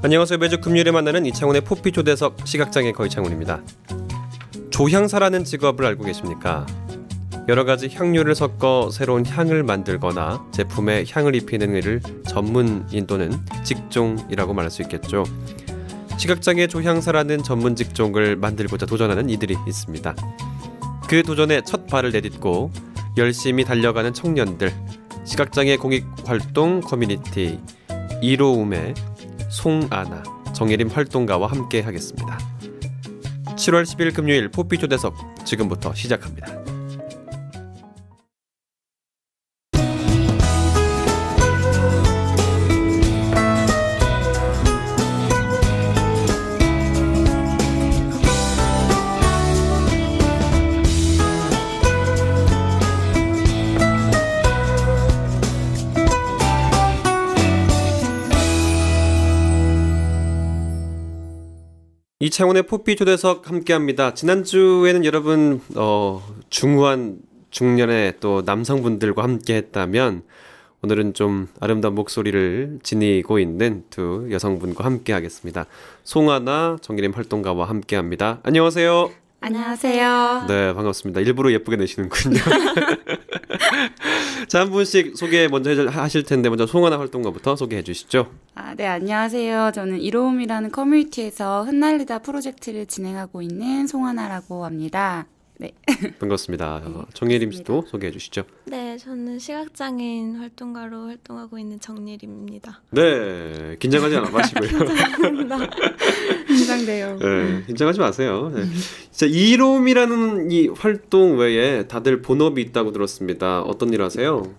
안녕하세요. 매주 금요일에 만나는 이창훈의 포피 초대석 시각장애 거이창훈입니다. 조향사라는 직업을 알고 계십니까? 여러 가지 향료를 섞어 새로운 향을 만들거나 제품에 향을 입히는 일을 전문인 또는 직종이라고 말할 수 있겠죠. 시각장애 조향사라는 전문 직종을 만들고자 도전하는 이들이 있습니다. 그 도전에 첫 발을 내딛고 열심히 달려가는 청년들, 시각장애 공익활동 커뮤니티 이로움의 송아나, 정예림 활동가와 함께 하겠습니다. 7월 10일 금요일 포피 초대석 지금부터 시작합니다. 이창훈의 포피 초대석 함께합니다. 지난주에는 여러분 중후한 중년의 또 남성분들과 함께했다면 오늘은 좀 아름다운 목소리를 지니고 있는 두 여성분과 함께하겠습니다. 송아나 정예림 활동가와 함께합니다. 안녕하세요. 안녕하세요. 네, 반갑습니다. 일부러 예쁘게 내시는군요. 자, 한 분씩 소개 먼저 하실 텐데 먼저 송아나 활동가부터 소개해 주시죠. 네, 안녕하세요. 저는 이로움이라는 커뮤니티에서 흩날리다 프로젝트를 진행하고 있는 송아나라고 합니다. 네. 반갑습니다. 정예림 씨도 소개해 주시죠. 네, 저는 시각장애인 활동가로 활동하고 있는 정예림입니다. 네, 긴장하지 마시고요. 긴장돼요. 네, 긴장하지 마세요. 네. 자, 이로움이라는 이 활동 외에 다들 본업이 있다고 들었습니다. 어떤 일 하세요?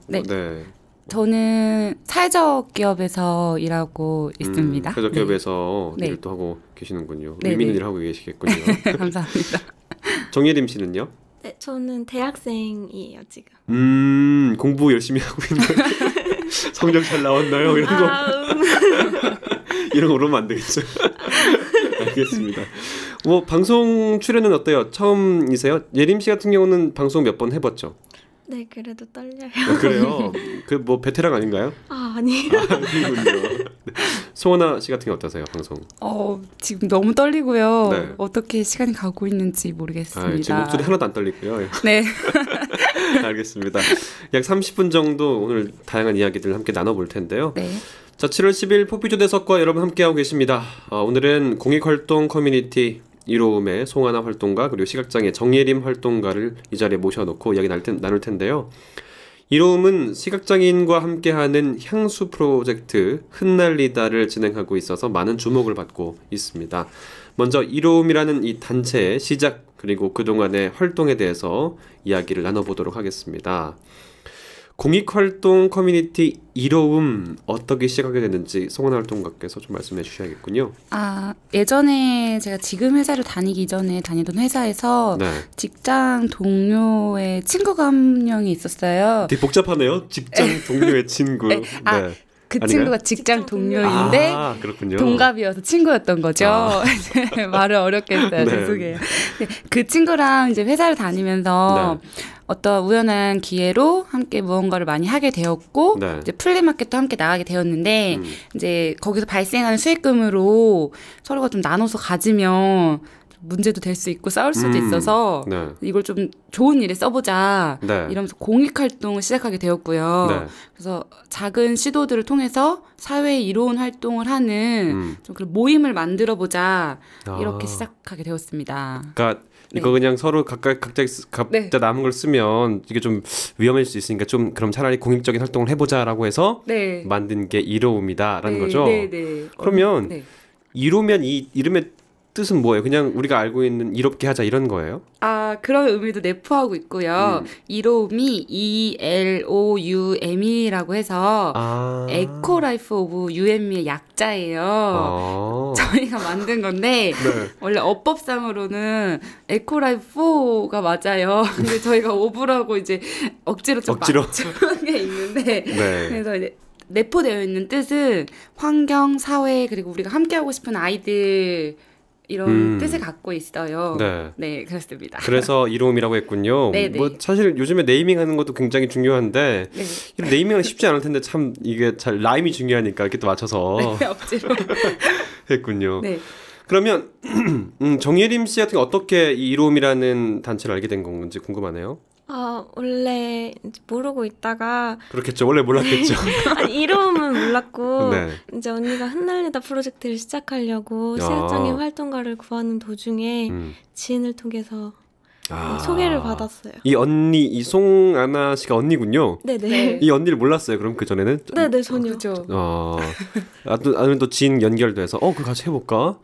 네. 네. 저는 사회적 기업에서 일하고 있습니다. 사회적 기업에서 네. 일도 하고 계시는군요. 네, 의미 있는 네. 일 하고 계시겠군요. 감사합니다. 정예림 씨는요? 네, 저는 대학생이에요, 지금. 공부 열심히 하고 있는 성적 잘 나왔나요? 이런 거. 이런 거 물으면 안 되겠죠. 알겠습니다. 뭐 방송 출연은 어때요? 처음이세요? 예림 씨 같은 경우는 방송 몇 번 해봤죠? 네, 그래도 떨려요. 그래요? 그 뭐 베테랑 아닌가요? 아니에요. 아니군요. 송아나 씨 같은 게 어떠세요, 방송? 지금 너무 떨리고요. 네. 어떻게 시간이 가고 있는지 모르겠습니다. 지금 목소리 하나도 안 떨리고요. 네. 알겠습니다. 약 30분 정도 오늘 다양한 이야기들을 함께 나눠볼 텐데요. 네. 자, 7월 10일 포피 초대석과 여러분 함께하고 계십니다. 오늘은 공익활동 커뮤니티 이로움의 송아나 활동가 그리고 시각장애 정예림 활동가를 이 자리에 모셔놓고 이야기 나눌 텐데요. 이로움은 시각장애인과 함께하는 향수 프로젝트 흩날리다를 진행하고 있어서 많은 주목을 받고 있습니다. 먼저 이로움이라는 이 단체의 시작 그리고 그동안의 활동에 대해서 이야기를 나눠보도록 하겠습니다. 공익활동 커뮤니티 이로움 어떻게 시작하게 됐는지 송아나 활동가께서 좀 말씀해 주셔야겠군요. 예전에 제가 지금 회사를 다니기 전에 다니던 회사에서 네. 직장 동료의 친구가 한 명이 있었어요. 되게 복잡하네요. 직장 동료의 친구. 네. 그 아닌가요? 친구가 직장 동료인데 그렇군요. 동갑이어서 친구였던 거죠. 말을 어렵게 했어요. 네. 죄송해요. 그 친구랑 이제 회사를 다니면서 어떤 우연한 기회로 함께 무언가를 많이 하게 되었고 이제 플리마켓도 함께 나가게 되었는데 이제 거기서 발생하는 수익금으로 서로가 좀 나눠서 가지면 문제도 될 수 있고 싸울 수도 있어서 이걸 좀 좋은 일에 써보자 이러면서 공익활동을 시작하게 되었고요. 그래서 작은 시도들을 통해서 사회에 이로운 활동을 하는 좀 그런 모임을 만들어보자 이렇게 시작하게 되었습니다. 그러니까 이거 그냥 서로 각자 남은 걸 쓰면 이게 좀 위험할 수 있으니까 좀 그럼 차라리 공익적인 활동을 해보자라고 해서 만든 게 이로움이다라는 거죠. 그러면 이로면 이 이름의 뜻은 뭐예요? 그냥 우리가 알고 있는 이롭게 하자 이런 거예요? 그런 의미도 내포하고 있고요. 이로움이 ELOUM이라고 해서 에코라이프 오브 유앤미의 약자예요. 저희가 만든 건데 원래 어법상으로는 에코라이프4가 맞아요. 근데 저희가 오브라고 이제 억지로 좀 맞춘 게 있는데 그래서 이제 내포되어 있는 뜻은 환경, 사회 그리고 우리가 함께하고 싶은 아이들 이런 뜻을 갖고 있어요. 네. 네, 그렇습니다. 그래서 이로움이라고 했군요. 네네. 뭐 사실 요즘에 네이밍하는 것도 굉장히 중요한데 네. 이런 네이밍은 쉽지 않을 텐데 참 이게 잘 라임이 중요하니까 이렇게 또 맞춰서 네, 억지로 했군요. 네. 그러면 정예림 씨 같은 게 어떻게 이 이로움이라는 단체를 알게 된 건지 궁금하네요. 원래 이제 모르고 있다가 그렇겠죠. 원래 몰랐겠죠. 아니, 이름은 몰랐고 네. 이제 언니가 흩날리다 프로젝트를 시작하려고 시각장애인 활동가를 구하는 도중에 지인을 통해서 소개를 받았어요. 이 언니, 이 송아나 씨가 언니군요. 네네. 이 언니를 몰랐어요. 그럼 그 전에는? 네네, 전혀. 그렇죠. 아니면 또 지인 연결돼서 그거 같이 해볼까?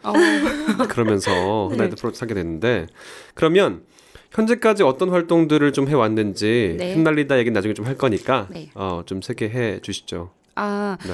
그러면서 네. 흩날리다 프로젝트 하게 됐는데 그러면 현재까지 어떤 활동들을 좀 해왔는지 네. 흩날리다 얘기는 나중에 좀 할 거니까 네. 좀 소개해 주시죠. 네.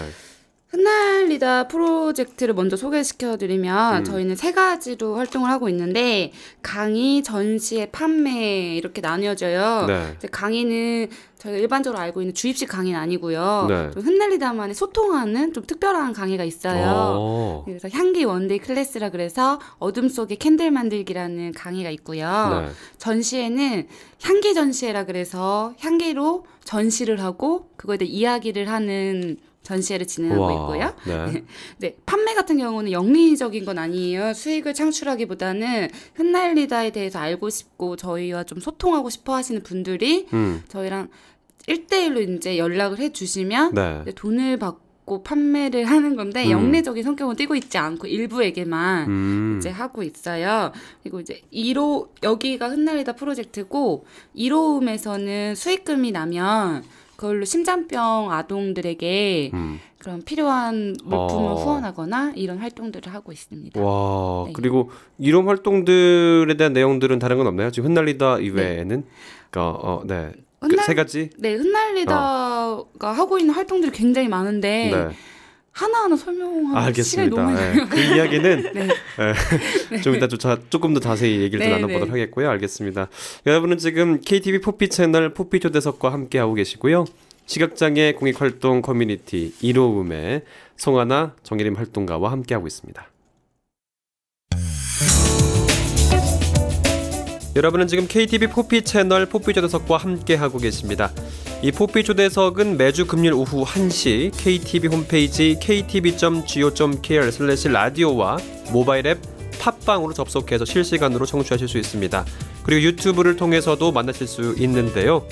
흩날리다 프로젝트를 먼저 소개시켜드리면 저희는 3가지로 활동을 하고 있는데 강의, 전시회, 판매 이렇게 나뉘어져요. 네. 강의는 저희가 일반적으로 알고 있는 주입식 강의는 아니고요. 네. 좀 흩날리다만의 소통하는 좀 특별한 강의가 있어요. 그래서 향기 원데이 클래스라 그래서 어둠 속의 캔들 만들기라는 강의가 있고요. 네. 전시회는 향기 전시회라 그래서 향기로 전시를 하고 그거에 대해 이야기를 하는 전시회를 진행하고 있고요. 네. 네, 판매 같은 경우는 영리적인 건 아니에요. 수익을 창출하기보다는 흩날리다에 대해서 알고 싶고 저희와 좀 소통하고 싶어 하시는 분들이 저희랑 1대1로 이제 연락을 해주시면 네. 이제 돈을 받고 판매를 하는 건데 영리적인 성격은 띠고 있지 않고 일부에게만 이제 하고 있어요. 그리고 이제 여기가 흩날리다 프로젝트고 이로움에서는 수익금이 나면 그걸로 심장병 아동들에게 그런 필요한 물품을 후원하거나 이런 활동들을 하고 있습니다. 와, 네. 그리고 이런 활동들에 대한 내용들은 다른 건 없나요? 지금 흩날리다 이외에는? 네. 그 3가지? 네, 흩날리다가 하고 있는 활동들이 굉장히 많은데 네. 하나하나 설명하는 시간이 너무 알겠습니다. 그 이야기는 네. 좀 이따 조금 더 자세히 얘기를 좀 나눠보도록 하겠고요. 알겠습니다. 여러분은 지금 KTV 포피 채널 포피 초대석과 함께하고 계시고요. 시각장애 공익활동 커뮤니티 이로움의 송하나 정예림 활동가와 함께하고 있습니다. 여러분은 지금 KTV 포피 채널 포피 초대석과 함께하고 계십니다. 이 포피 초대석은 매주 금요일 오후 1시 KTV 홈페이지 ktv.go.kr/radio와 모바일 앱 팟빵으로 접속해서 실시간으로 청취하실 수 있습니다. 그리고 유튜브를 통해서도 만나실 수 있는데요.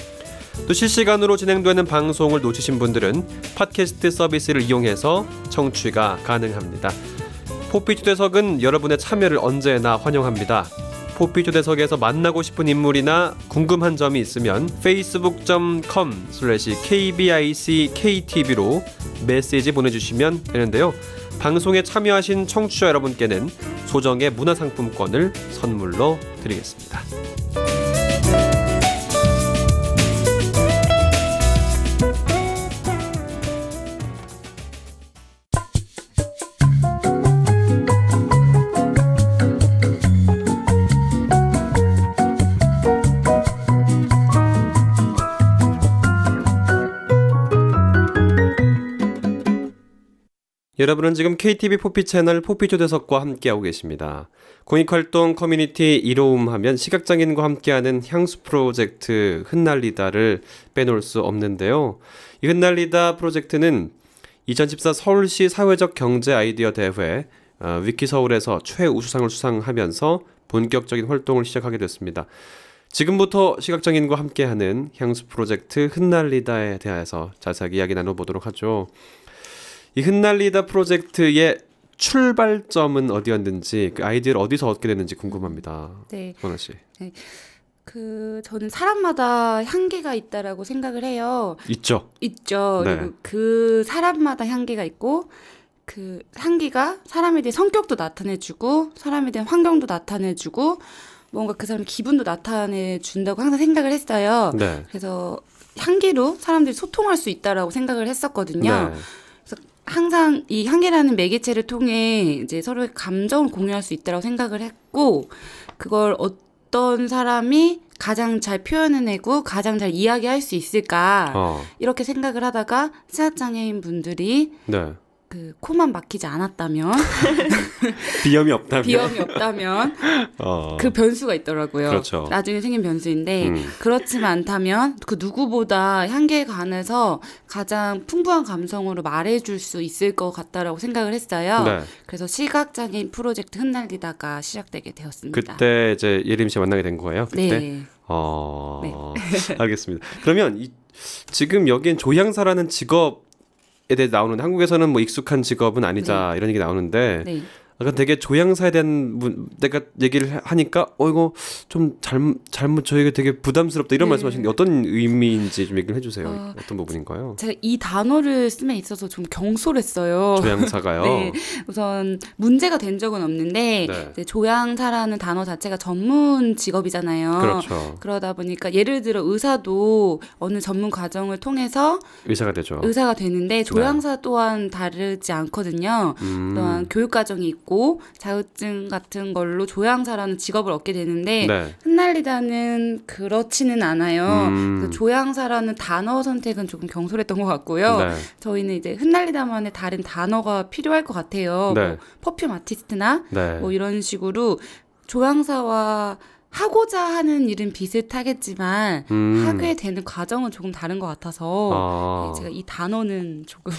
또 실시간으로 진행되는 방송을 놓치신 분들은 팟캐스트 서비스를 이용해서 청취가 가능합니다. 포피 초대석은 여러분의 참여를 언제나 환영합니다. 포피 초대석에서 만나고 싶은 인물이나 궁금한 점이 있으면 facebook.com/kbickTV로 메시지 보내주시면 되는데요. 방송에 참여하신 청취자 여러분께는 소정의 문화상품권을 선물로 드리겠습니다. 여러분은 지금 KTV 포피 채널 포피 초대석과 함께하고 계십니다. 공익활동 커뮤니티 이로움 하면 시각장애인과 함께하는 향수 프로젝트 흩날리다를 빼놓을 수 없는데요. 이 흩날리다 프로젝트는 2014 서울시 사회적 경제 아이디어 대회 위키서울에서 최우수상을 수상하면서 본격적인 활동을 시작하게 됐습니다. 지금부터 시각장애인과 함께하는 향수 프로젝트 흩날리다에 대해서 자세하게 이야기 나눠보도록 하죠. 이 흩날리다 프로젝트의 출발점은 어디였는지, 그 아이디어를 어디서 얻게 됐는지 궁금합니다. 네. 원아 씨. 네. 저는 사람마다 향기가 있다라고 생각을 해요. 있죠. 있죠. 네. 그리고 그 사람마다 향기가 있고 그 향기가 사람에 대한 성격도 나타내주고 사람에 대한 환경도 나타내주고 뭔가 그 사람 기분도 나타내준다고 항상 생각을 했어요. 네. 그래서 향기로 사람들이 소통할 수 있다라고 생각을 했었거든요. 네. 항상 이 향기라는 매개체를 통해 이제 서로의 감정을 공유할 수 있다고 생각을 했고 그걸 어떤 사람이 가장 잘 표현해내고 가장 잘 이야기할 수 있을까 이렇게 생각을 하다가 시각장애인 분들이 네. 그 코만 막히지 않았다면 비염이 없다면 그 변수가 있더라고요. 그렇죠. 나중에 생긴 변수인데 그렇지만 않다면 그 누구보다 향기에 관해서 가장 풍부한 감성으로 말해줄 수 있을 것 같다라고 생각을 했어요. 네. 그래서 시각장애인 프로젝트 흩날리다가 시작되게 되었습니다. 그때 이제 예림 씨 만나게 된 거예요? 그때? 네. 네. 알겠습니다. 그러면 지금 여기엔 조향사라는 직업 에 대해 나오는 한국에서는 뭐 익숙한 직업은 아니다 이런 얘기 나오는데 약간 되게 조향사에 대한 내가 얘기를 하니까 이거 좀 잘못 저희가 되게 부담스럽다 이런 말씀하시는데 어떤 의미인지 좀 얘기를 해주세요. 어떤 부분인가요? 제가 이 단어를 씀에 있어서 좀 경솔했어요. 조향사가요? 네, 우선 문제가 된 적은 없는데 이제 조향사라는 단어 자체가 전문 직업이잖아요. 그렇죠. 그러다 보니까 예를 들어 의사도 어느 전문 과정을 통해서 의사가 되죠. 의사가 되는데 조향사 또한 다르지 않거든요. 또한 교육 과정이 있고 자격증 같은 걸로 조향사라는 직업을 얻게 되는데 흩날리다는 그렇지는 않아요. 그래서 조향사라는 단어 선택은 조금 경솔했던 것 같고요. 저희는 이제 흩날리다만의 다른 단어가 필요할 것 같아요. 뭐 퍼퓸 아티스트나 뭐 이런 식으로 조향사와 하고자 하는 일은 비슷하겠지만 하게 되는 과정은 조금 다른 것 같아서 제가 이 단어는 조금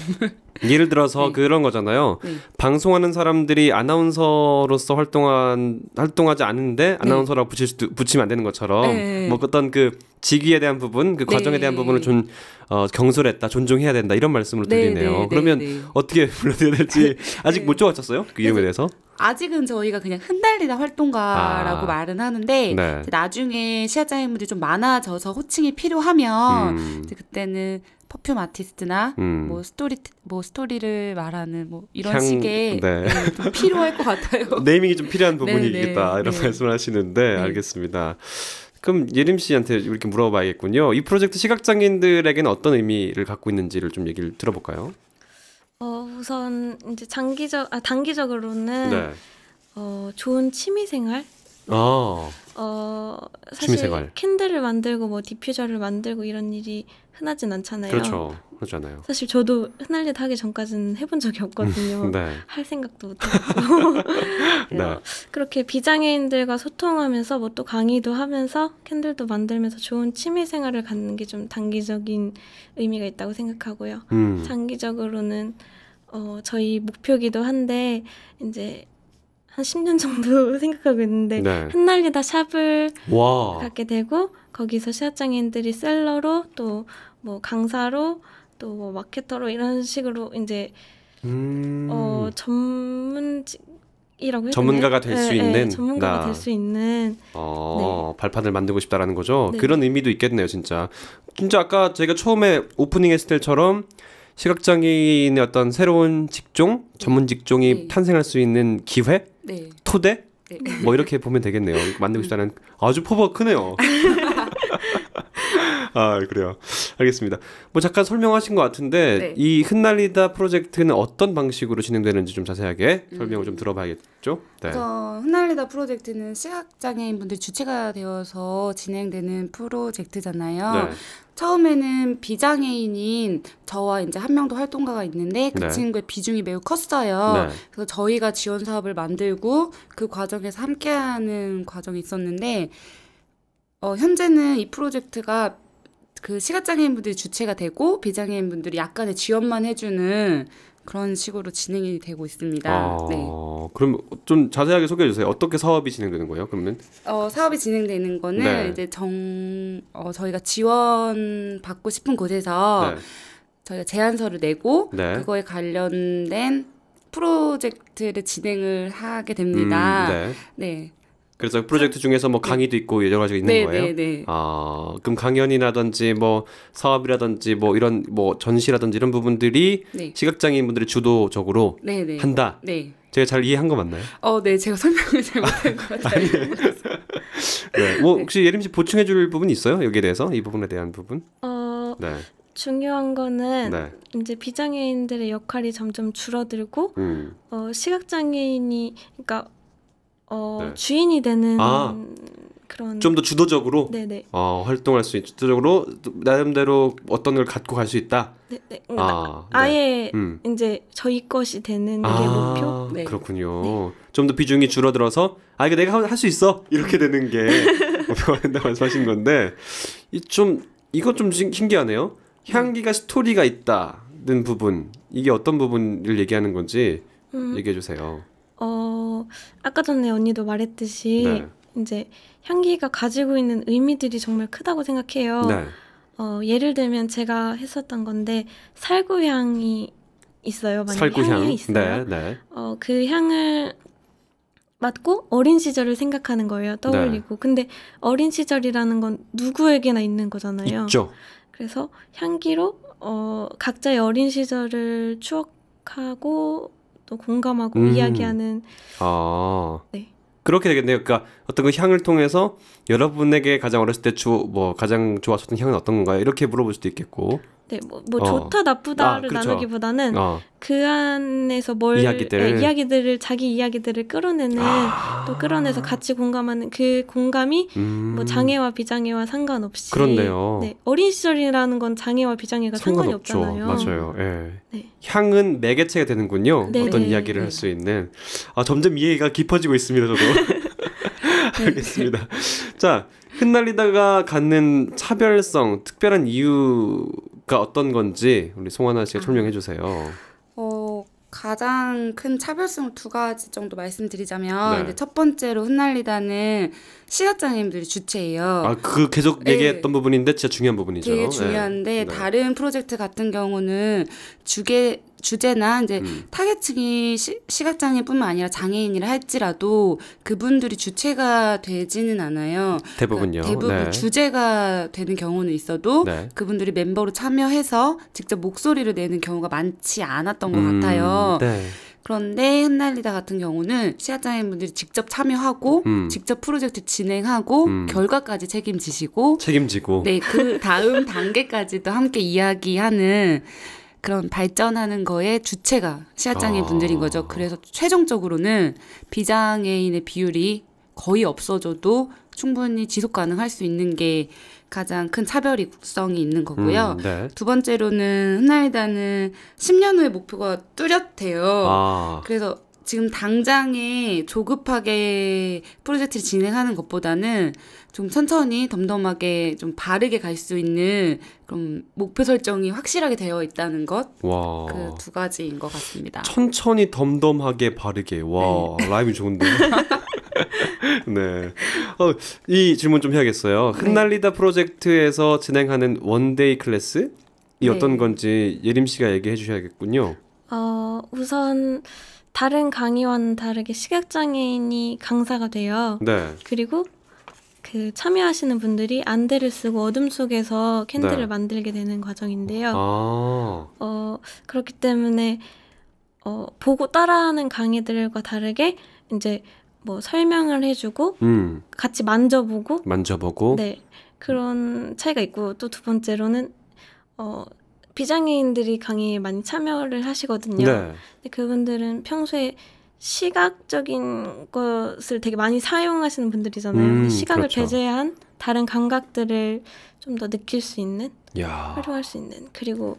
예를 들어서 그런 거잖아요. 방송하는 사람들이 아나운서로서 활동하지 않는데 아나운서라고 붙이면 안 되는 것처럼 뭐 어떤 그 직위에 대한 부분, 그 과정에 대한 부분을 좀 경솔했다, 존중해야 된다 이런 말씀으로 들리네요. 그러면 어떻게 불러드려야 될지 아직 못 정하셨어요? 그 이름에 대해서? 아직은 저희가 그냥 흩날리다 활동가라고 말은 하는데 나중에 시각장애인분들이 좀 많아져서 호칭이 필요하면 이제 그때는 퍼퓸 아티스트나 뭐 스토리를 말하는 뭐 이런 식의 좀 필요할 것 같아요. 네이밍이 좀 필요한 부분이겠다 이런 말씀을 하시는데 알겠습니다. 그럼 예림 씨한테 이렇게 물어봐야겠군요. 이 프로젝트 시각장애인들에게는 어떤 의미를 갖고 있는지를 좀 얘기를 들어볼까요? 우선 이제 단기적으로는 좋은 취미생활. 사실 취미생활. 캔들을 만들고 뭐 디퓨저를 만들고 이런 일이 흔하진 않잖아요. 그렇죠. 그렇잖아요. 사실 저도 흩날리다 하기 전까지는 해본 적이 없거든요. 할 생각도 못했고. 그렇게 비장애인들과 소통하면서 뭐 또 강의도 하면서 캔들도 만들면서 좋은 취미생활을 갖는 게 좀 단기적인 의미가 있다고 생각하고요. 장기적으로는 저희 목표기도 한데 이제 한 10년 정도 생각하고 있는데 흩날리다 샵을 갖게 되고 거기서 시각장애인들이 셀러로 또 뭐 강사로 또 뭐 마케터로 이런 식으로 이제 전문가가 될 수 있는 전문가가 될 수 있는 발판을 만들고 싶다라는 거죠. 그런 의미도 있겠네요, 진짜 아까 저희가 처음에 오프닝 했을 때처럼 시각장애인의 어떤 새로운 직종, 전문 직종이 탄생할 수 있는 기회, 토대, 뭐 이렇게 보면 되겠네요. 만들고 싶다는 아주 포부가 크네요. 그래요. 알겠습니다. 뭐 잠깐 설명하신 것 같은데 이 흩날리다 프로젝트는 어떤 방식으로 진행되는지 좀 자세하게 설명을 좀 들어봐야겠죠? 그래서 흩날리다 프로젝트는 시각장애인분들 주체가 되어서 진행되는 프로젝트잖아요. 처음에는 비장애인인 저와 이제 한 명 더 활동가가 있는데 그 친구의 비중이 매우 컸어요. 그래서 저희가 지원 사업을 만들고 그 과정에서 함께하는 과정이 있었는데 현재는 이 프로젝트가 그 시각장애인분들이 주체가 되고 비장애인분들이 약간의 지원만 해주는 그런 식으로 진행이 되고 있습니다. 그럼 좀 자세하게 소개해 주세요. 어떻게 사업이 진행되는 거예요? 그러면? 사업이 진행되는 거는 이제 저희가 지원 받고 싶은 곳에서 저희가 제안서를 내고 그거에 관련된 프로젝트를 진행을 하게 됩니다. 그래서 프로젝트 중에서 뭐 강의도 있고 여러 가지가 있는 거예요? 그럼 강연이라든지 뭐 사업이라든지 뭐 이런 뭐 전시라든지 이런 부분들이 시각장애인분들이 주도적으로 한다? 제가 잘 이해한 거 맞나요? 네. 제가 설명을 잘 못한 것 같아요. 뭐 혹시 예림 씨 보충해 줄 부분이 있어요? 여기에 대해서? 이 부분에 대한 부분? 중요한 거는 이제 비장애인들의 역할이 점점 줄어들고 시각장애인이 그러니까 주인이 되는 그런 좀 더 주도적으로 네네. 활동할 수 있는 주도적으로 나름대로 어떤 걸 갖고 갈 수 있다. 네네. 아예 이제 저희 것이 되는 게 목표. 네. 그렇군요. 네. 좀 더 비중이 줄어들어서 이거 내가 할 수 있어 이렇게 되는 게 목표가 된다고 말씀하신 건데 이거 좀 신기하네요. 향기가 스토리가 있다는 부분 이게 어떤 부분을 얘기하는 건지 얘기해 주세요. 아까 전에 언니도 말했듯이 네. 이제 향기가 가지고 있는 의미들이 정말 크다고 생각해요. 네. 예를 들면 제가 했었던 건데 살구향이 있어요. 향이 있어요. 네, 네. 그 향을 맡고 어린 시절을 생각하는 거예요. 떠올리고. 네. 근데 어린 시절이라는 건 누구에게나 있는 거잖아요. 있죠. 그래서 향기로 각자의 어린 시절을 추억하고 또 공감하고 이야기하는 네. 그렇게 되겠네요. 그러니까 어떤 그 향을 통해서 여러분에게 가장 어렸을 때 가장 좋았었던 향은 어떤 건가요? 이렇게 물어볼 수도 있겠고. 네, 뭐 좋다 나쁘다를 그렇죠. 나누기보다는 그 안에서 이야기들을 자기 이야기들을 끌어내는 또 끌어내서 같이 공감하는 그 공감이 뭐 장애와 비장애와 상관없이 그렇네요. 네, 어린 시절이라는 건 장애와 비장애가 상관이 없잖아요. 맞아요. 예. 네. 향은 매개체가 되는군요. 네, 어떤 이야기를 할 수 있는. 점점 이해가 깊어지고 있습니다. 저도. 알겠습니다. 자, 흩날리다가 갖는 차별성, 특별한 이유가 어떤 건지 우리 송하나 씨가 설명해 주세요. 가장 큰 차별성을 2가지 정도 말씀드리자면 네. 첫 번째로 흩날리다는 시각장애인들이 주체예요. 계속 얘기했던 부분인데 진짜 중요한 부분이죠. 되게 중요한데 네. 다른 프로젝트 같은 경우는 주제나 이제 타겟층이 시각장애뿐만 아니라 장애인이라 할지라도 그분들이 주체가 되지는 않아요. 대부분요. 그러니까 대부분 네. 주제가 되는 경우는 있어도 네. 그분들이 멤버로 참여해서 직접 목소리를 내는 경우가 많지 않았던 것 같아요. 네. 그런데 흩날리다 같은 경우는 시각장애인분들이 직접 참여하고 직접 프로젝트 진행하고 결과까지 책임지고 네, 그 다음 단계까지도 함께 이야기하는 그런 발전하는 거에 주체가 시각장애인 분들인 거죠. 그래서 최종적으로는 비장애인의 비율이 거의 없어져도 충분히 지속 가능할 수 있는 게 가장 큰 차별성이 있는 거고요. 네. 2번째로는 흩날리다는 10년 후의 목표가 뚜렷해요. 그래서 지금 당장에 조급하게 프로젝트를 진행하는 것보다는 좀 천천히 덤덤하게 좀 바르게 갈 수 있는 그런 목표 설정이 확실하게 되어 있다는 것. 와. 그 2가지인 것 같습니다. 천천히 덤덤하게 바르게. 와, 네. 라임이 좋은데. 네. 이 질문 좀 해야겠어요. 네. 흩날리다 프로젝트에서 진행하는 원데이 클래스? 이 어떤 건지 예림 씨가 얘기해 주셔야겠군요. 우선 다른 강의와는 다르게 시각장애인이 강사가 돼요. 네. 그리고 그 참여하시는 분들이 안대를 쓰고 어둠 속에서 캔들을 네. 만들게 되는 과정인데요. 그렇기 때문에 보고 따라하는 강의들과 다르게 이제 뭐 설명을 해주고 같이 만져보고 네 그런 차이가 있고 또 2번째로는 비장애인들이 강의에 많이 참여를 하시거든요. 네. 근데 그분들은 평소에 시각적인 것을 되게 많이 사용하시는 분들이잖아요. 근데 시각을 그렇죠. 배제한 다른 감각들을 좀 더 느낄 수 있는, 활용할 수 있는. 그리고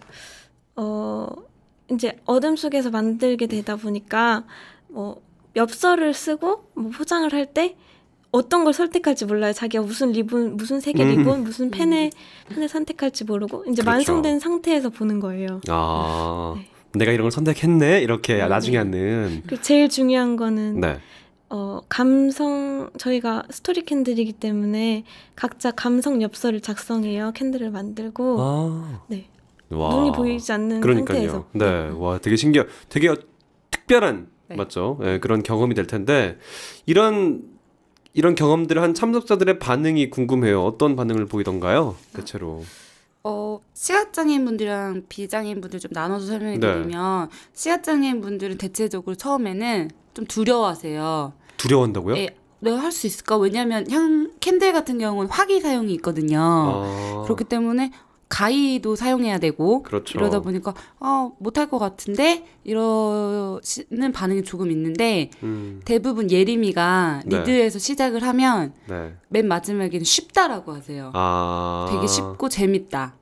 이제 어둠 속에서 만들게 되다 보니까 뭐 엽서를 쓰고 뭐 포장을 할 때 어떤 걸 선택할지 몰라요. 자기가 무슨 리본, 무슨 색의 리본, 무슨 펜을 선택할지 모르고 이제 그렇죠. 완성된 상태에서 보는 거예요. 네. 내가 이런 걸 선택했네 이렇게 나중에 하는. 제일 중요한 거는 네. 저희가 스토리 캔들이기 때문에 각자 감성 엽서를 작성해요. 캔들을 만들고 네. 와. 눈이 보이지 않는 상태에서. 네, 와 되게 되게 특별한 네. 맞죠? 네, 그런 경험이 될 텐데 이런 경험들을 한 참석자들의 반응이 궁금해요. 어떤 반응을 보이던가요? 대체로. 시각장애인분들이랑 비장애인분들 좀 나눠서 설명해 드리면 네. 시각장애인분들은 대체적으로 처음에는 좀 두려워하세요. 두려워한다고요? 네, 내가 할 수 있을까? 왜냐하면 캔들 같은 경우는 화기 사용이 있거든요. 그렇기 때문에 가위도 사용해야 되고 그렇죠. 이러다 보니까 못할 것 같은데 이러시는 반응이 조금 있는데 대부분 예림이가 네. 리드에서 시작을 하면 네. 맨 마지막에는 쉽다라고 하세요. 되게 쉽고 재밌다.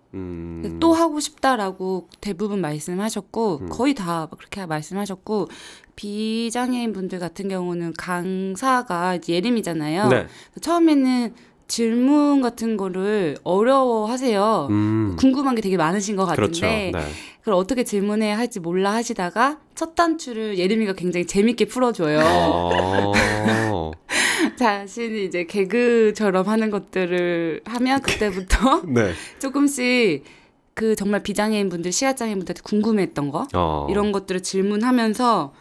또 하고 싶다라고 대부분 말씀하셨고 거의 다 그렇게 말씀하셨고 비장애인 분들 같은 경우는 강사가 이제 예림이잖아요. 네. 처음에는 질문 같은 거를 어려워하세요. 궁금한 게 되게 많으신 것 같은데 그렇죠. 네. 그걸 어떻게 질문해야 할지 몰라 하시다가 첫 단추를 예림이가 굉장히 재밌게 풀어줘요. 자신이 이제 개그처럼 하는 것들을 하면 그때부터 네. 조금씩 그 정말 비장애인 분들, 시각장애인 분들한테 궁금했던 거 이런 것들을 질문하면서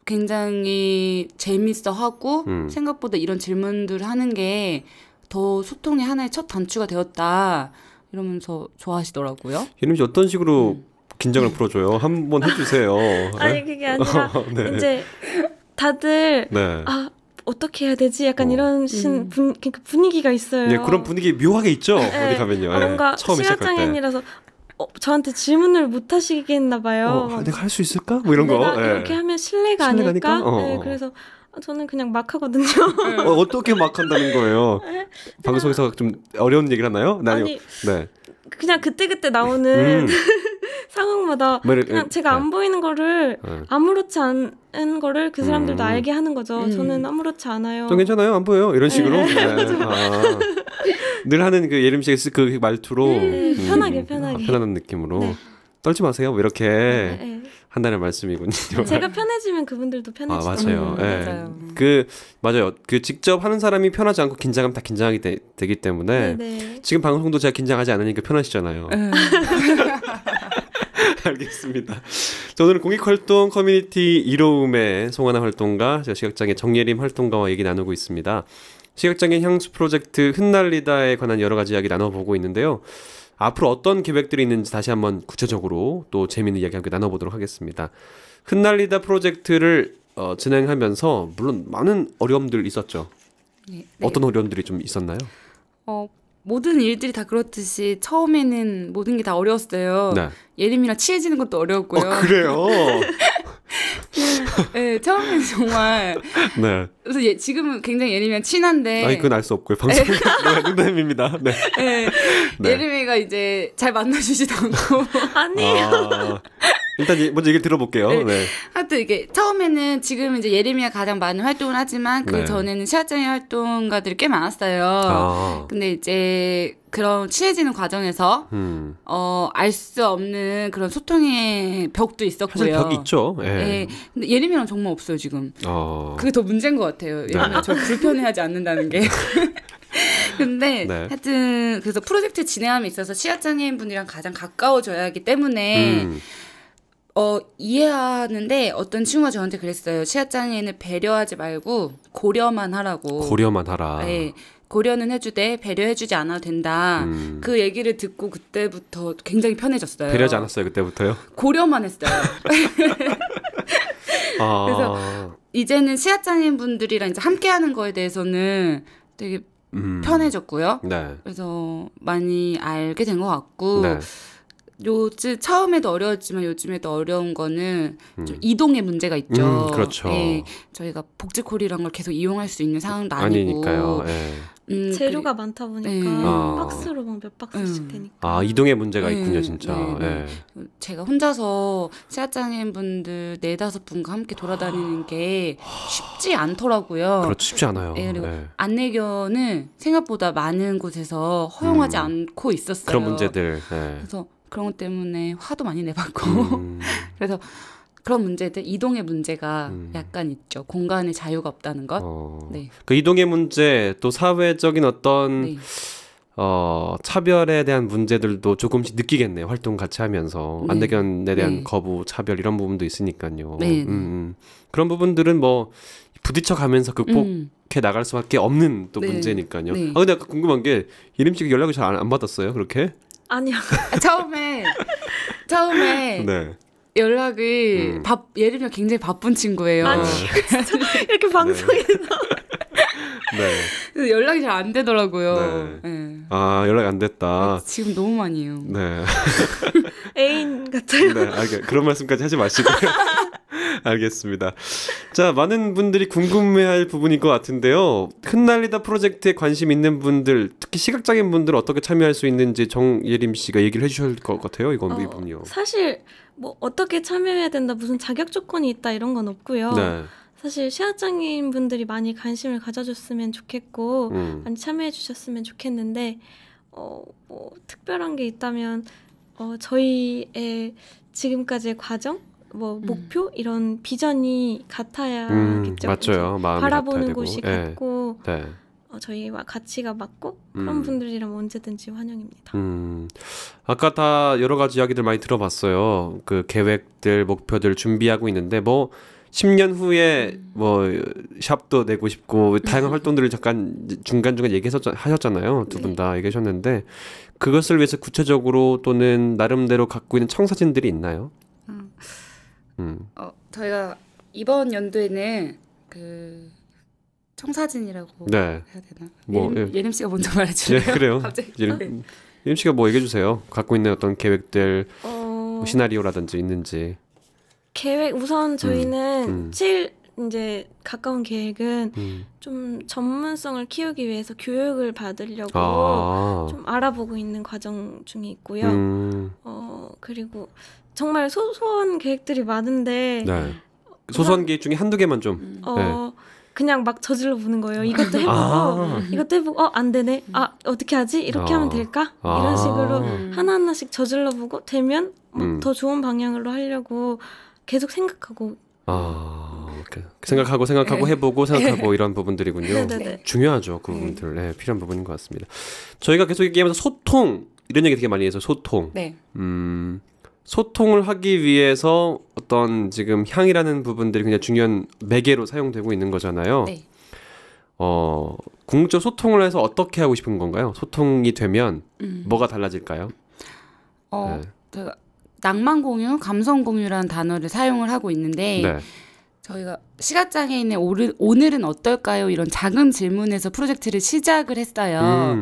굉장히 재밌어하고 생각보다 이런 질문들을 하는 게 더 소통의 하나의 첫 단추가 되었다 이러면서 좋아하시더라고요. 예림씨 어떤 식으로 긴장을 풀어줘요? 한번 해주세요. 아니 그게 아니라 네. 이제 다들 네. 어떻게 해야 되지? 약간 이런 그러니까 분위기가 있어요. 네, 그런 분위기 묘하게 있죠. 네. 어디 가면요. 뭔가 처음 시작할 때. 시각장애인이라서 저한테 질문을 못 하시겠나 봐요. 내가 할 수 있을까? 뭐 이런 거. 내가 이렇게 하면 실례가 아닐까? 네, 그래서 저는 그냥 막 하거든요. 어떻게 막 한다는 거예요? 방송에서 좀 어려운 얘기를 하나요? 아니, 네. 그냥 그때그때 나오는 상황마다 그냥 제가 안 보이는 거를 아무렇지 않은 거를 그 사람들도 알게 하는 거죠. 저는 아무렇지 않아요. 좀 괜찮아요? 안 보여요? 이런 식으로? 네. 늘 하는 그 예림 씨의 그 말투로 편하게 편안한 느낌으로 네. 떨지 마세요. 뭐 이렇게 한다는 말씀이군요. 제가 편해지면 그분들도 편해지죠. 맞아요. 맞아요. 그 직접 하는 사람이 편하지 않고 긴장하면 다 긴장이 되기 때문에 지금 방송도 제가 긴장하지 않으니까 편하시잖아요. 알겠습니다. 자, 오늘은 공익활동 커뮤니티 이로움의 송하나 활동가, 시각장애 정예림 활동가와 얘기 나누고 있습니다. 시각장애 향수 프로젝트 흩날리다에 관한 여러 가지 이야기 나눠보고 있는데요. 앞으로 어떤 계획들이 있는지 다시 한번 구체적으로 또 재미있는 이야기 함께 나눠보도록 하겠습니다. 흩날리다 프로젝트를 진행하면서 물론 많은 어려움들 있었죠. 네. 어떤 어려움들이 좀 있었나요? 모든 일들이 다 그렇듯이 처음에는 모든 게 다 어려웠어요. 네. 예림이랑 친해지는 것도 어려웠고요. 그래요? 네, 처음에는 정말. 네. 그래서 지금은 굉장히 예림이랑 친한데. 아니, 그건 알 수 없고요. 방송 농담입니다. 네. 네. 예림이가 이제 잘 만나주지도 않고. 아니에요. 일단 먼저 얘기를 들어볼게요. 네. 하여튼 이게 처음에는 지금 이제 예림이가 가장 많은 활동을 하지만 그 전에는 시각장애 활동가들이 꽤 많았어요. 근데 이제 그런 친해지는 과정에서 알 수 없는 그런 소통의 벽도 있었고요. 사실 벽이 있죠. 네. 근데 예림이랑 정말 없어요 지금. 그게 더 문제인 것 같아요. 예림이가 저 불편해하지 않는다는 게. 근데 하여튼 그래서 프로젝트 진행함에 있어서 시각장애인 분들이랑 가장 가까워져야 하기 때문에 이해하는데 어떤 친구가 저한테 그랬어요. 시각장애인을 배려하지 말고 고려만 하라고. 고려만 하라. 네. 고려는 해주되 배려해주지 않아도 된다. 그 얘기를 듣고 그때부터 굉장히 편해졌어요. 배려하지 않았어요 그때부터요? 고려만 했어요. 그래서 이제는 시각장애인 분들이랑 이제 함께하는 거에 대해서는 되게 편해졌고요. 네. 그래서 많이 알게 된 것 같고. 네. 요즘 처음에도 어려웠지만 요즘에도 어려운 거는 좀 이동의 문제가 있죠. 그렇죠. 네, 저희가 복지콜이란 걸 계속 이용할 수 있는 상황도 아니고. 아니니까요. 재료가 많다 보니까 박스로 막 몇 박스씩 되니까. 이동의 문제가 있군요, 진짜. 제가 혼자서 시각장애인 분들 4-5분과 함께 돌아다니는 게 쉽지 않더라고요. 그렇죠, 쉽지 않아요. 그리고 안내견은 생각보다 많은 곳에서 허용하지 않고 있었어요. 그런 문제들. 그래서 그런 것 때문에 화도 많이 내봤고 그래서 그런 문제들, 이동의 문제가 약간 있죠. 공간의 자유가 없다는 것. 네. 그 이동의 문제, 또 사회적인 어떤 차별에 대한 문제들도 조금씩 느끼겠네요. 활동 같이 하면서. 안내견에 대한 거부, 차별 이런 부분도 있으니까요. 그런 부분들은 뭐 부딪혀 가면서 극복해 나갈 수밖에 없는 또 문제니까요. 근데 아까 궁금한 게 예림 씨가 연락을 잘 안 받았어요? 그렇게? 아니요. 처음에 연락을 예림이가 굉장히 바쁜 친구예요. 아니 진짜 이렇게 방송에서 네. 연락이 잘 안 되더라고요. 네. 네. 아, 연락이 안 됐다. 지금 너무 많이 해요. 네. 애인 같아요. 네, 그런 말씀까지 하지 마시고요. 알겠습니다. 자, 많은 분들이 궁금해할 부분일 것 같은데요. 흩날리다 프로젝트에 관심 있는 분들, 특히 시각장애인 분들 어떻게 참여할 수 있는지 정예림 씨가 얘기를 해주실 것 같아요. 이 부분이요. 사실 뭐 어떻게 참여해야 된다, 무슨 자격 조건이 있다 이런 건 없고요. 네. 사실 시각장애인 분들이 많이 관심을 가져줬으면 좋겠고 많이 참여해 주셨으면 좋겠는데 뭐 특별한 게 있다면 저희의 지금까지의 과정, 뭐 목표 이런 비전이 같아야겠죠. 맞죠. 마음이 바라보는 곳이 같고 네. 저희와 가치가 맞고 그런 분들이라면 언제든지 환영입니다. 아까 다 여러 가지 이야기들 많이 들어봤어요. 그 계획들, 목표들 준비하고 있는데 뭐 10년 후에 뭐 샵도 내고 싶고 다양한 활동들을 잠깐 중간중간 얘기하셨잖아요. 두 분 다 얘기하셨는데 그것을 위해서 구체적으로 또는 나름대로 갖고 있는 청사진들이 있나요? 저희가 이번 연도에는 그 청사진이라고 해야 되나? 뭐 예림 씨가 먼저 말해주세요. 네, 그래요. 예림 씨가 뭐 얘기해 주세요. 갖고 있는 어떤 계획들, 뭐 시나리오라든지 있는지. 계획 우선 저희는 이제 가까운 계획은 좀 전문성을 키우기 위해서 교육을 받으려고 좀 알아보고 있는 과정 중에 있고요. 그리고 정말 소소한 계획들이 많은데 소소한 계획 중에 한두 개만 좀 그냥 막 저질러 보는 거예요. 이것도 해보고 이것도 해보고 안 되네. 어떻게 하지? 이렇게 하면 될까? 이런 식으로 하나하나씩 저질러 보고 되면 더 좋은 방향으로 하려고 계속 생각하고 생각하고 해보고 생각하고 이런 부분들이군요. 네네네. 중요하죠. 그 부분들. 필요한 부분인 것 같습니다. 저희가 계속 얘기하면서 소통 이런 얘기 되게 많이 해서 소통. 네. 소통을 하기 위해서 어떤 지금 향이라는 부분들이 굉장히 중요한 매개로 사용되고 있는 거잖아요. 네. 궁극적 소통을 해서 어떻게 하고 싶은 건가요? 소통이 되면 뭐가 달라질까요? 제가 낭만 공유, 감성 공유라는 단어를 사용을 하고 있는데 저희가 시각장애인의 오늘은 어떨까요? 이런 작은 질문에서 프로젝트를 시작을 했어요.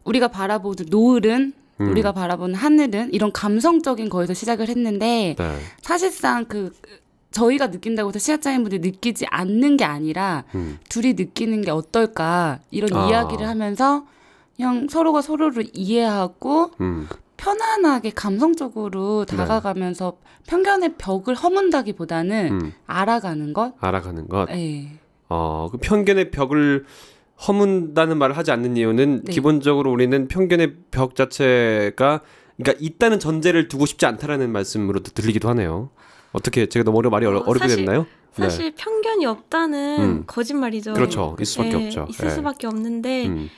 우리가 바라보는 노을은 우리가 바라보는 하늘은 이런 감성적인 거에서 시작을 했는데 사실상 저희가 느낀다고 해서 시각장애인분들이 느끼지 않는 게 아니라 둘이 느끼는 게 어떨까 이런 이야기를 하면서 그냥 서로가 서로를 이해하고 편안하게 감성적으로 다가가면서 편견의 벽을 허문다기보다는 알아가는 것? 네. 그 편견의 벽을 허문다는 말을 하지 않는 이유는 기본적으로 우리는 편견의 벽 자체가 그러니까 있다는 전제를 두고 싶지 않다라는 말씀으로 들리기도 하네요. 어떻게 제가 너무 말이 어렵게 됐나요? 사실 편견이 없다는 거짓말이죠. 그렇죠. 있을 수밖에 없죠. 있을 수밖에 없는데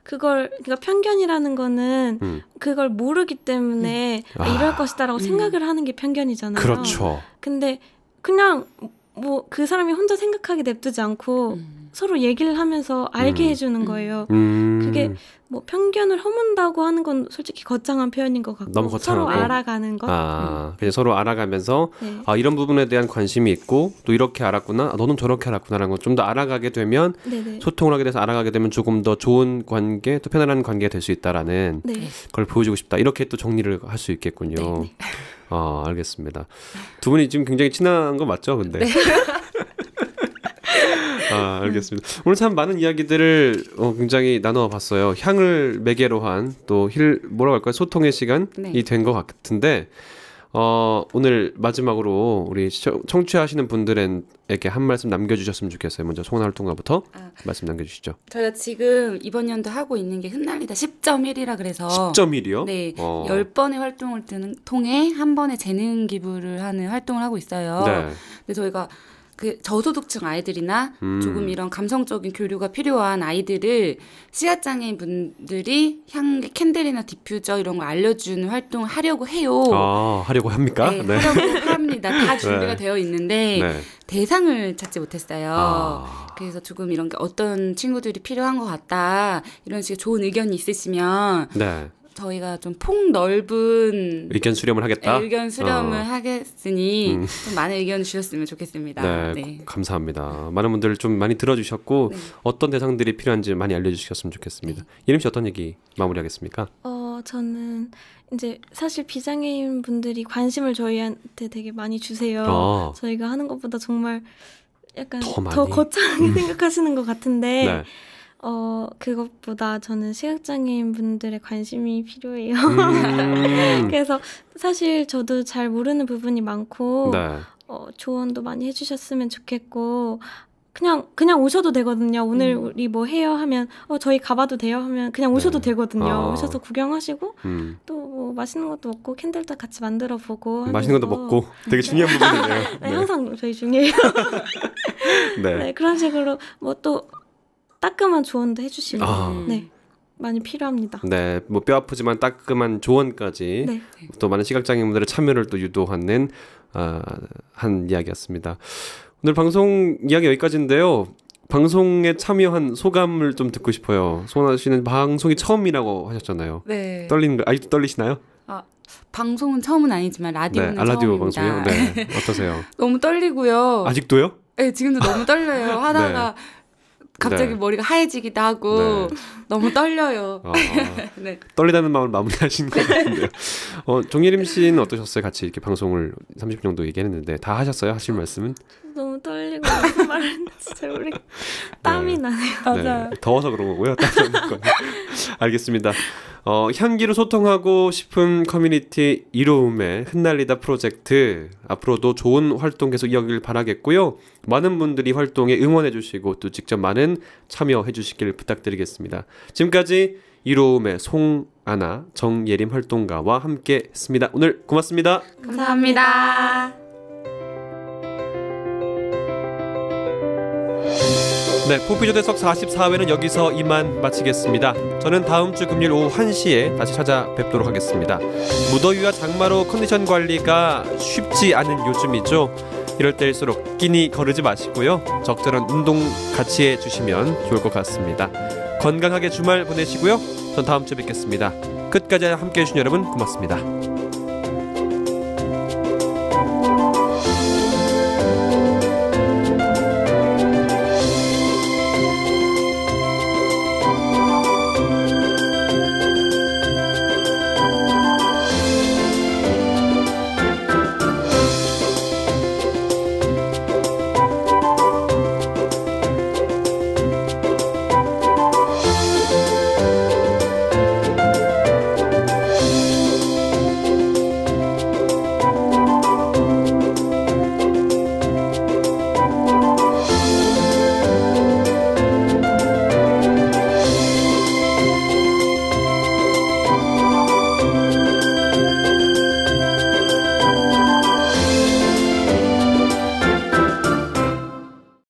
그러니까 편견이라는 거는 그걸 모르기 때문에 이럴 것이다라고 생각을 하는 게 편견이잖아요. 그렇죠. 근데 그냥 뭐 그 사람이 혼자 생각하게 냅두지 않고 서로 얘기를 하면서 알게 해주는 거예요. 그게 뭐 편견을 허문다고 하는 건 솔직히 거창한 표현인 것 같고 너무 서로 알아가는 것. 그냥 서로 알아가면서 이런 부분에 대한 관심이 있고 또 이렇게 알았구나, 너는 저렇게 알았구나라는 걸 좀 더 알아가게 되면 소통을 하게 돼서 알아가게 되면 조금 더 좋은 관계, 또 편안한 관계가 될 수 있다라는 걸 보여주고 싶다. 이렇게 또 정리를 할 수 있겠군요. 알겠습니다. 두 분이 지금 굉장히 친한 거 맞죠? 근데. 알겠습니다. 오늘 참 많은 이야기들을 굉장히 나눠봤어요. 향을 매개로 한 또 뭐라고 할까요? 소통의 시간이 된 것 같은데 오늘 마지막으로 우리 청취하시는 분들에게 한 말씀 남겨주셨으면 좋겠어요. 먼저 송원 활동가부터 말씀 남겨주시죠. 저희가 지금 이번 연도 하고 있는 게 흩날리다 10.1이라 그래서 10.1이요? 네, 10번의 활동을 통해 한 번의 재능 기부를 하는 활동을 하고 있어요. 근데 저희가 저소득층 아이들이나 조금 이런 감성적인 교류가 필요한 아이들을 시각장애인 분들이 향기 캔들이나 디퓨저 이런 걸 알려주는 활동을 하려고 해요. 하려고 합니까? 네, 하려고 합니다. 다 준비가 되어 있는데 대상을 찾지 못했어요. 그래서 조금 이런 게 어떤 친구들이 필요한 것 같다. 이런 식의 좋은 의견이 있으시면 저희가 좀 폭넓은 의견 수렴을 하겠다. 의견 수렴을 하겠으니 좀 많은 의견을 주셨으면 좋겠습니다. 네, 네. 감사합니다. 많은 분들 좀 많이 들어주셨고 네. 어떤 대상들이 필요한지 많이 알려주셨으면 좋겠습니다. 네. 예림 씨 어떤 얘기 마무리하겠습니까? 저는 이제 사실 비장애인 분들이 관심을 저희한테 되게 많이 주세요. 저희가 하는 것보다 정말 약간 더 거창하게 생각하시는 것 같은데 네. 그것보다 저는 시각장애인 분들의 관심이 필요해요. 그래서 사실 저도 잘 모르는 부분이 많고 네. 조언도 많이 해주셨으면 좋겠고 그냥 오셔도 되거든요. 오늘 우리 뭐 해요 하면 저희 가봐도 돼요 하면 그냥 오셔도 네. 되거든요. 오셔서 구경하시고 또 뭐 맛있는 것도 먹고 캔들도 같이 만들어 보고 맛있는 것도 먹고 되게 중요한 부분이네요. 네, 네. 항상 저희 중요해요. 네. 네, 그런 식으로 뭐 또 따끔한 조언도 해주시고 네. 많이 필요합니다. 네, 뭐 뼈 아프지만 따끔한 조언까지 네. 또 많은 시각장애인분들의 참여를 또 유도하는 한 이야기였습니다. 오늘 방송 이야기 여기까지인데요. 방송에 참여한 소감을 좀 듣고 싶어요. 소나 씨는 방송이 처음이라고 하셨잖아요. 네. 떨리는 거 아직도 떨리시나요? 방송은 처음은 아니지만 라디오는 네, 라디오 처음입니다. 방송이요? 네. 어떠세요? 너무 떨리고요. 아직도요? 네, 지금도 너무 떨려요. 하다가 네. 갑자기 네. 머리가 하얘지기도 하고 네. 너무 떨려요. 네. 떨리다는 마음을 마무리하신 것 같은데요. 종예림 씨는 어떠셨어요? 같이 이렇게 방송을 30분 정도 얘기했는데 다 하셨어요? 하실 말씀은? 너무 떨리고 무슨 말을 진짜 우리 땀이 네. 나네요. 맞아요. 네. 더워서 그런 거고요. 알겠습니다. 향기로 소통하고 싶은 커뮤니티 이로움의 흩날리다 프로젝트 앞으로도 좋은 활동 계속 이어가길 바라겠고요. 많은 분들이 활동에 응원해 주시고 또 직접 많은 참여해 주시길 부탁드리겠습니다. 지금까지 이로움의 송아나 정예림 활동가와 함께 했습니다. 오늘 고맙습니다. 감사합니다. 네, 포피조대석 44회는 여기서 이만 마치겠습니다. 저는 다음 주 금요일 오후 1시에 다시 찾아뵙도록 하겠습니다. 무더위와 장마로 컨디션 관리가 쉽지 않은 요즘이죠. 이럴 때일수록 끼니 거르지 마시고요. 적절한 운동 같이 해주시면 좋을 것 같습니다. 건강하게 주말 보내시고요. 전 다음 주에 뵙겠습니다. 끝까지 함께해 주신 여러분 고맙습니다.